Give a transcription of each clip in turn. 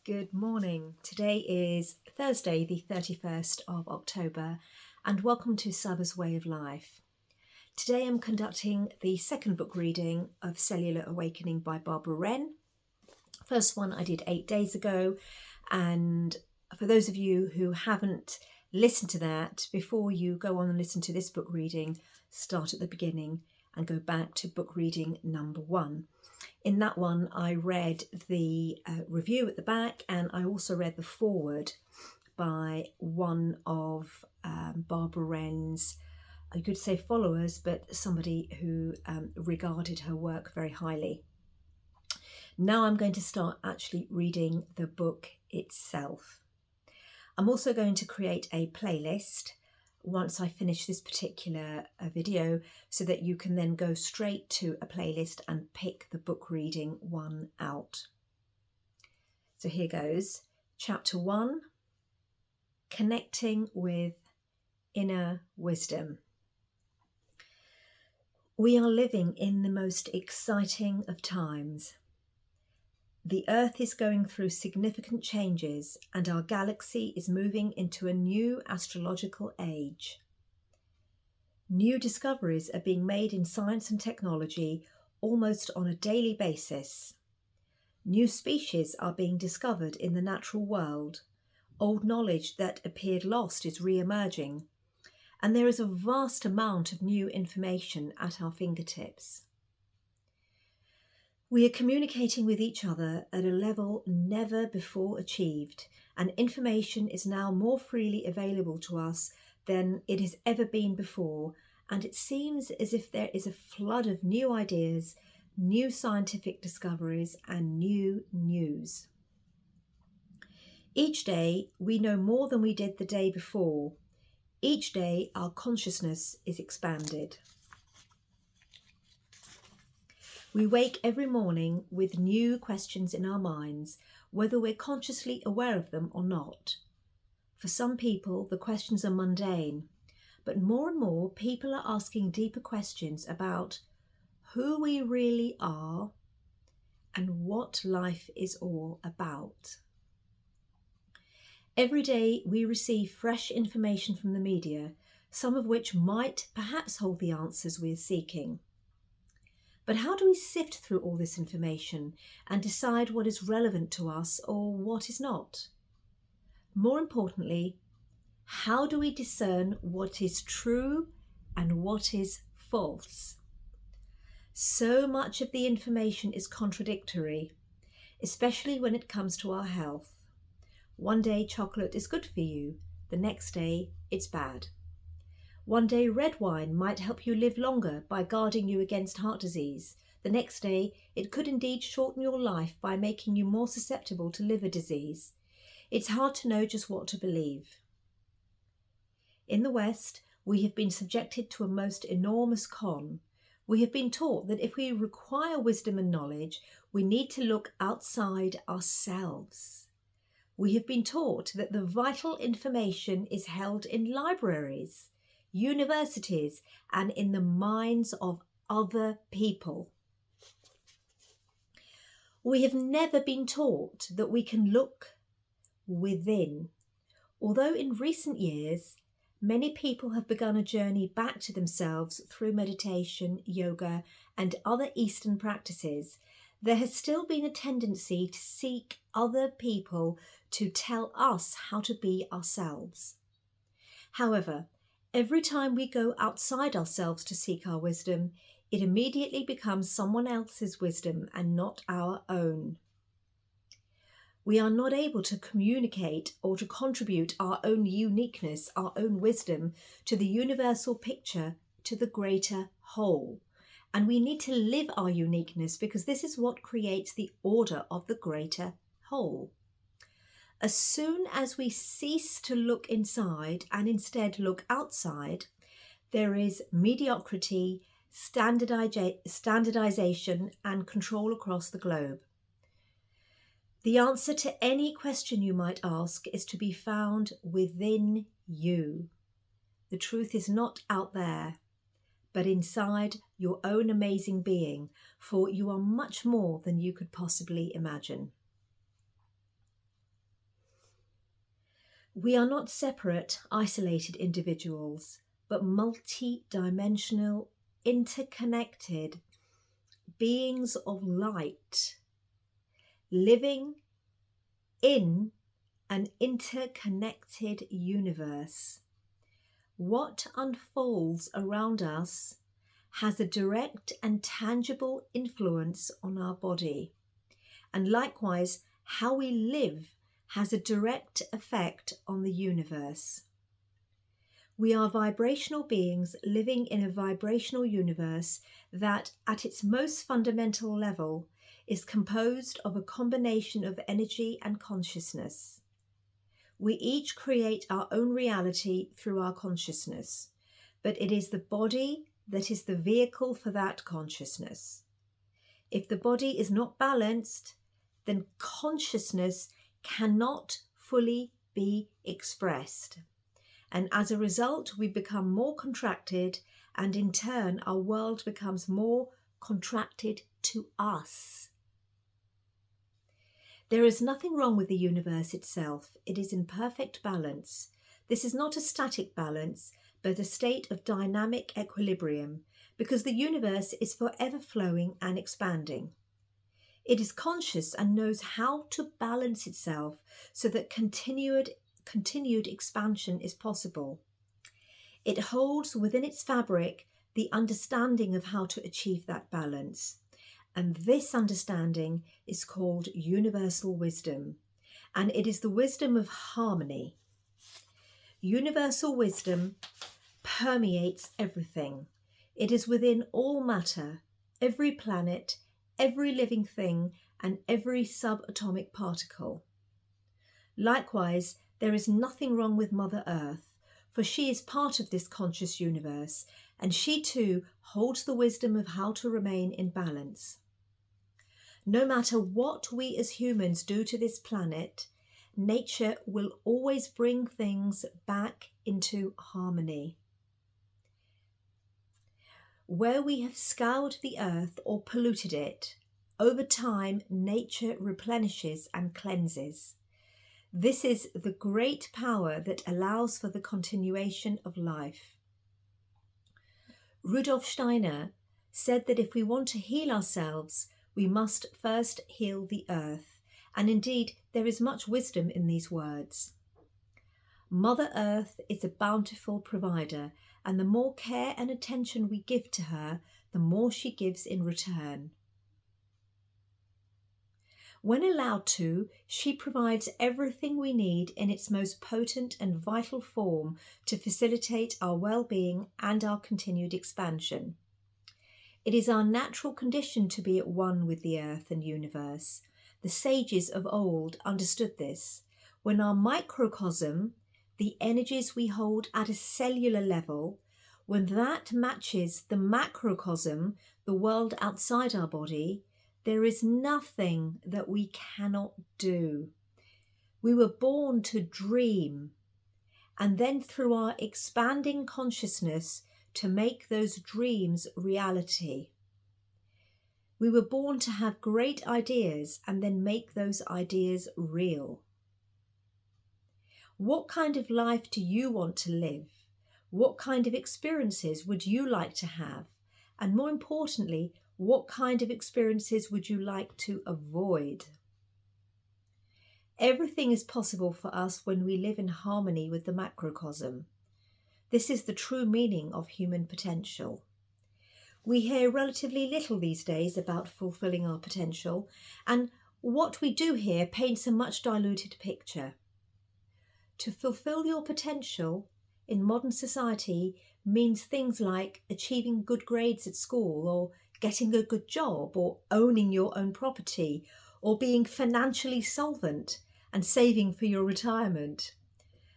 Good morning. Today is Thursday, the 31st of October, and welcome to Saba's Way of Life. Today I'm conducting the second book reading of Cellular Awakening by Barbara Wren. First one I did 8 days ago, and for those of you who haven't listened to that, before you go on and listen to this book reading, start at the beginning and go back to book reading number 1. In that one, I read the review at the back, and I also read the foreword by one of Barbara Wren's, I could say followers, but somebody who regarded her work very highly. Now I'm going to start actually reading the book itself. I'm also going to create a playlist once I finish this particular video, so that you can then go straight to a playlist and pick the book reading one out. So here goes. Chapter 1, Connecting with Inner Wisdom. We are living in the most exciting of times. The Earth is going through significant changes, and our galaxy is moving into a new astrological age. New discoveries are being made in science and technology almost on a daily basis. New species are being discovered in the natural world. Old knowledge that appeared lost is re-emerging, and there is a vast amount of new information at our fingertips. We are communicating with each other at a level never before achieved, and information is now more freely available to us than it has ever been before, and it seems as if there is a flood of new ideas, new scientific discoveries, and new news. Each day we know more than we did the day before. Each day our consciousness is expanded. We wake every morning with new questions in our minds, whether we're consciously aware of them or not. For some people, the questions are mundane, but more and more people are asking deeper questions about who we really are and what life is all about. Every day we receive fresh information from the media, some of which might perhaps hold the answers we are seeking. But how do we sift through all this information and decide what is relevant to us or what is not? More importantly, how do we discern what is true and what is false? So much of the information is contradictory, especially when it comes to our health. One day chocolate is good for you, the next day it's bad. One day red wine might help you live longer by guarding you against heart disease. The next day it could indeed shorten your life by making you more susceptible to liver disease. It's hard to know just what to believe. In the West, we have been subjected to a most enormous con. We have been taught that if we require wisdom and knowledge, we need to look outside ourselves. We have been taught that the vital information is held in libraries, universities, and in the minds of other people. We have never been taught that we can look within, although in recent years, many people have begun a journey back to themselves through meditation, yoga, and other Eastern practices. There has still been a tendency to seek other people to tell us how to be ourselves. However, every time we go outside ourselves to seek our wisdom, it immediately becomes someone else's wisdom and not our own. We are not able to communicate or to contribute our own uniqueness, our own wisdom to the universal picture, to the greater whole. And we need to live our uniqueness because this is what creates the order of the greater whole. As soon as we cease to look inside and instead look outside, there is mediocrity, standardization, and control across the globe. The answer to any question you might ask is to be found within you. The truth is not out there, but inside your own amazing being, for you are much more than you could possibly imagine. We are not separate, isolated individuals, but multi-dimensional, interconnected beings of light, living in an interconnected universe. What unfolds around us has a direct and tangible influence on our body, and likewise, how we live has a direct effect on the universe. We are vibrational beings living in a vibrational universe that, at its most fundamental level, is composed of a combination of energy and consciousness. We each create our own reality through our consciousness, but it is the body that is the vehicle for that consciousness. If the body is not balanced, then consciousness cannot fully be expressed. And as a result, we become more contracted, and in turn, our world becomes more contracted to us. There is nothing wrong with the universe itself. It is in perfect balance. This is not a static balance, but a state of dynamic equilibrium, because the universe is forever flowing and expanding. It is conscious and knows how to balance itself so that continued expansion is possible. It holds within its fabric the understanding of how to achieve that balance. And this understanding is called universal wisdom, and it is the wisdom of harmony. Universal wisdom permeates everything. It is within all matter, every planet, every living thing, and every subatomic particle. Likewise, there is nothing wrong with Mother Earth, for she is part of this conscious universe, and she too holds the wisdom of how to remain in balance. No matter what we as humans do to this planet, nature will always bring things back into harmony. Where we have scoured the earth or polluted it, over time nature replenishes and cleanses. This is the great power that allows for the continuation of life. Rudolf Steiner said that if we want to heal ourselves, we must first heal the earth, and indeed there is much wisdom in these words. Mother Earth is a bountiful provider, and the more care and attention we give to her, the more she gives in return. When allowed to, she provides everything we need in its most potent and vital form to facilitate our well-being and our continued expansion. It is our natural condition to be at one with the earth and universe. The sages of old understood this. When our microcosm, the energies we hold at a cellular level, when that matches the macrocosm, the world outside our body, there is nothing that we cannot do. We were born to dream, and then through our expanding consciousness to make those dreams reality. We were born to have great ideas and then make those ideas real. What kind of life do you want to live? What kind of experiences would you like to have? And more importantly, what kind of experiences would you like to avoid? Everything is possible for us when we live in harmony with the macrocosm. This is the true meaning of human potential. We hear relatively little these days about fulfilling our potential, and what we do hear paints a much diluted picture. To fulfill your potential in modern society means things like achieving good grades at school, or getting a good job, or owning your own property, or being financially solvent and saving for your retirement.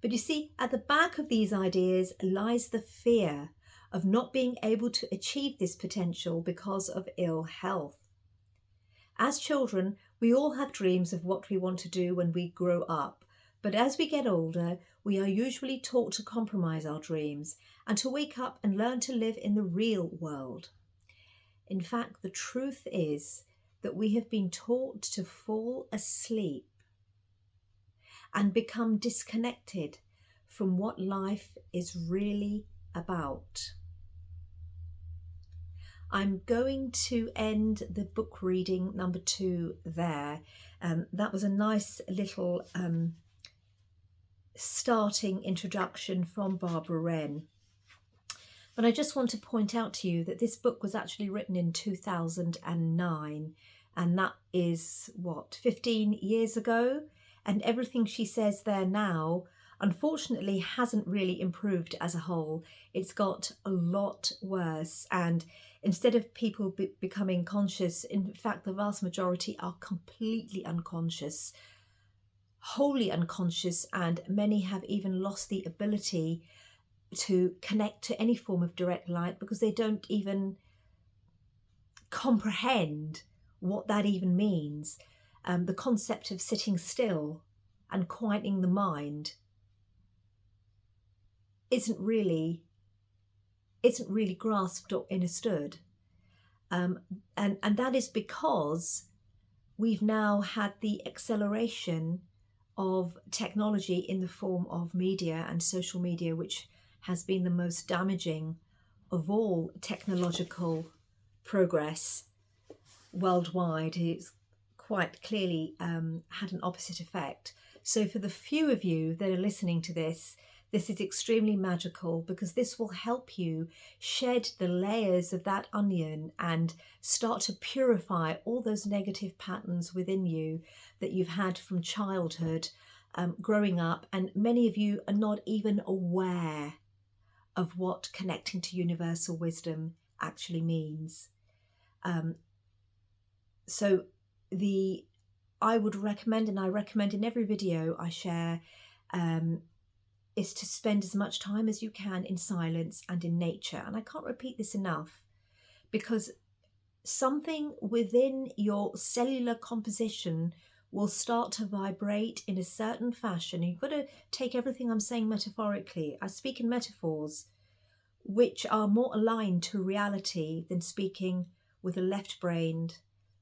But you see, at the back of these ideas lies the fear of not being able to achieve this potential because of ill health. As children, we all have dreams of what we want to do when we grow up, but as we get older, we are usually taught to compromise our dreams and to wake up and learn to live in the real world. In fact, the truth is that we have been taught to fall asleep. and become disconnected from what life is really about. I'm going to end the book reading number 2 there. That was a nice little starting introduction from Barbara Wren. But I just want to point out to you that this book was actually written in 2009, and that is, 15 years ago? And everything she says there now, unfortunately, hasn't really improved as a whole. It's got a lot worse, and instead of people becoming conscious, in fact, the vast majority are completely unconscious, wholly unconscious, and many have even lost the ability to connect to any form of direct light because they don't even comprehend what that even means. The concept of sitting still and quieting the mind isn't really grasped or understood, and that is because we've now had the acceleration of technology in the form of media and social media, which has been the most damaging of all technological progress worldwide. It's quite clearly had an opposite effect. So for the few of you that are listening to this is extremely magical, because this will help you shed the layers of that onion and start to purify all those negative patterns within you that you've had from childhood, growing up, and many of you are not even aware of what connecting to universal wisdom actually means. So I would recommend, and I recommend in every video I share, is to spend as much time as you can in silence and in nature. And I can't repeat this enough, because something within your cellular composition will start to vibrate in a certain fashion. You've got to take everything I'm saying metaphorically. I speak in metaphors which are more aligned to reality than speaking with a left-brained,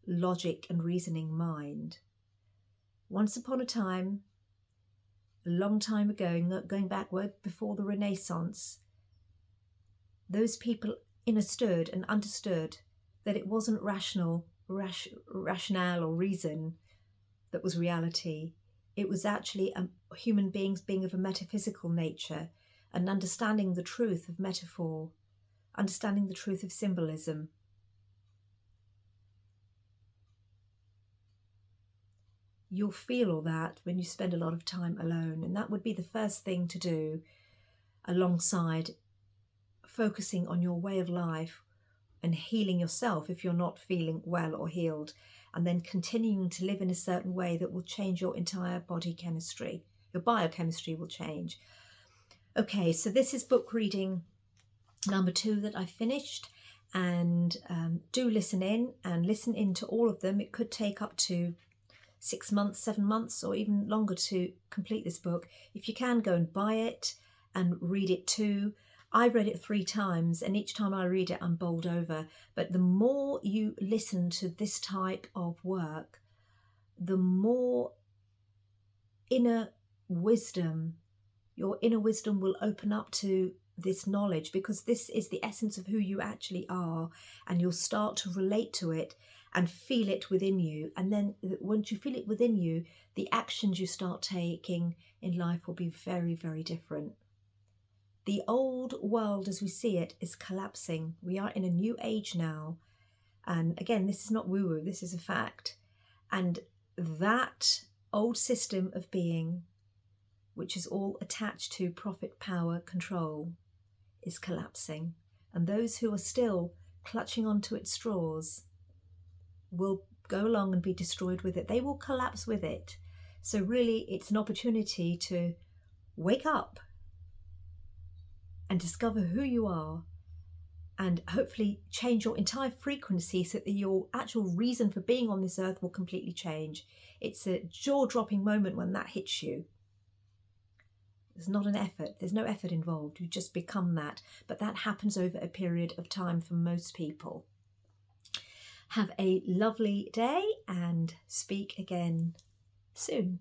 logic and reasoning mind. Once upon a time, a long time ago, going back before the Renaissance, those people understood that it wasn't rationale or reason that was reality. It was actually human beings being of a metaphysical nature and understanding the truth of metaphor, understanding the truth of symbolism. You'll feel all that when you spend a lot of time alone, and that would be the first thing to do, alongside focusing on your way of life and healing yourself if you're not feeling well or healed, and then continuing to live in a certain way that will change your entire body chemistry. Your biochemistry will change. Okay, so this is book reading number 2 that I finished, and do listen in to all of them. It could take up to 6 months, 7 months, or even longer to complete this book. If you can, go and buy it and read it too. I've read it 3 times, and each time I read it, I'm bowled over. But the more you listen to this type of work, the more inner wisdom, your inner wisdom will open up to this knowledge, because this is the essence of who you actually are, and you'll start to relate to it and feel it within you. And then once you feel it within you, the actions you start taking in life will be very, very different. The old world as we see it is collapsing. We are in a new age now. And again, this is not woo-woo, this is a fact. And that old system of being, which is all attached to profit, power, control, is collapsing. And those who are still clutching onto its straws will go along and be destroyed with it. They will collapse with it. So really, it's an opportunity to wake up and discover who you are, and hopefully change your entire frequency so that your actual reason for being on this earth will completely change. It's a jaw-dropping moment when that hits you. There's not an effort. There's no effort involved. You just become that. But that happens over a period of time for most people. Have a lovely day and speak again soon.